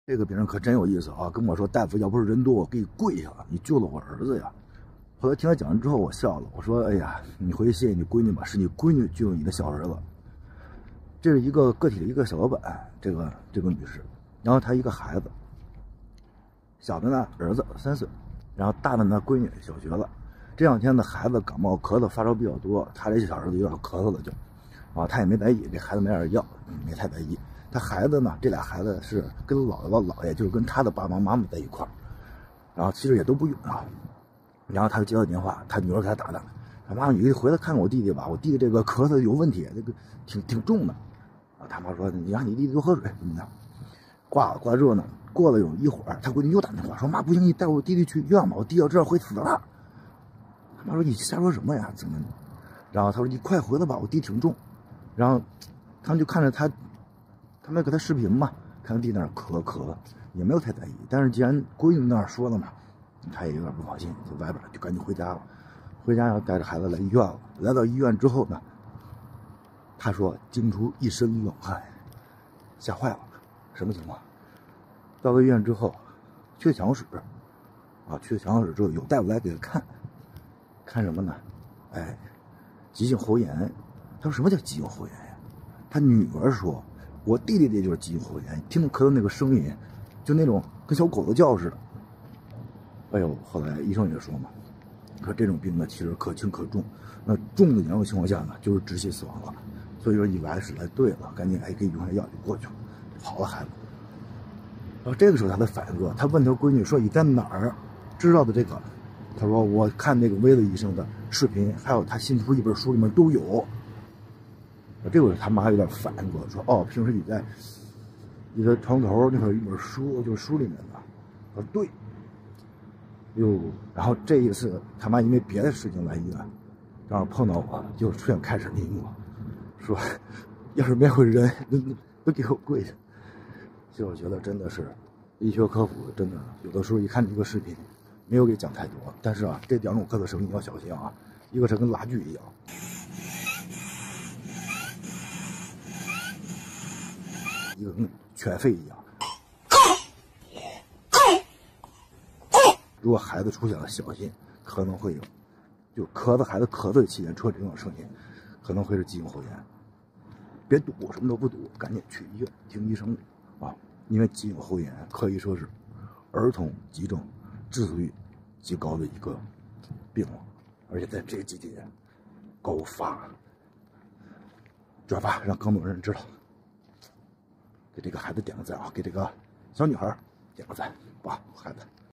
这个病人可真有意思啊，跟我说大夫，要不是人多，我给你跪下了，你救了我儿子呀。后来听他讲完之后，我笑了，我说：“哎呀，你回去谢谢你闺女吧，是你闺女救了你的小儿子。”这是一个个体的一个小老板，这个女士，然后她一个孩子，小的呢儿子3岁，然后大的呢闺女小学了。这2天呢孩子感冒咳嗽发烧比较多，他这小儿子有点咳嗽了就，啊他也没在意，给孩子买点药，没太在意。他孩子呢，这俩孩子是跟姥姥姥爷，就是跟他的爸爸妈妈在一块儿，然后其实也都不远啊。然后他就接到电话，他女儿给他打的，他妈你回来看看我弟弟吧，我弟弟这个咳嗽有问题，这个挺重的。啊，他妈说你让你弟弟多喝水怎么样？挂了之后呢，过了有一会儿，他闺女又打电话说妈不行，你带我弟弟去医院吧，我弟要这样会死了。他妈说你瞎说什么呀？怎么？然后他说你快回来吧，我弟挺重。然后他们就看着他们给他视频嘛，看他弟那儿咳，也没有太在意。但是既然闺女那儿说了嘛，他也有点不放心，在外边就赶紧回家了。回家要带着孩子来医院了。来到医院之后呢，他说惊出一身冷汗，吓坏了。什么情况？到了医院之后，去抢室，啊，去抢室之后有大夫来给他看什么呢？哎，急性喉炎。他说什么叫急性喉炎呀？他女儿说，我弟弟这就是急性喉炎，听着咳嗽那个声音，就那种跟小狗子叫似的。哎呦，后来医生也说嘛，说这种病呢其实可轻可重，那重的严重情况下呢就是窒息死亡了。所以说你来是来对了，赶紧给用上药就过去了，好了孩子。然后这个时候他才反应过来，他问他闺女说你在哪儿知道的这个？他说我看那个威勒医生的视频，还有他新出一本书里面都有。这会儿他妈有点反应过来，说哦，平时你的床头那会儿有一本书，就是书里面的。我说对。哟，然后这一次他妈因为别的事情来医院，然后碰到我，就出现开始那一幕，说要是没有人都给我跪下。其实我觉得真的是医学科普，真的有的时候一看这个视频，没有给讲太多，但是啊，这2种咳嗽声音要小心啊，一个是跟拉锯一样，一个跟犬吠一样。如果孩子出现了，小心可能会有，就孩子咳嗽期间出这种声音，可能会是急性喉炎。别赌，什么都不赌，赶紧去医院听医生的啊！因为急性喉炎可以说是儿童急症致死率极高的一个病了，而且在这几天高发。转发让更多人知道，给这个孩子点个赞啊！给这个小女孩点个赞，哇，孩子。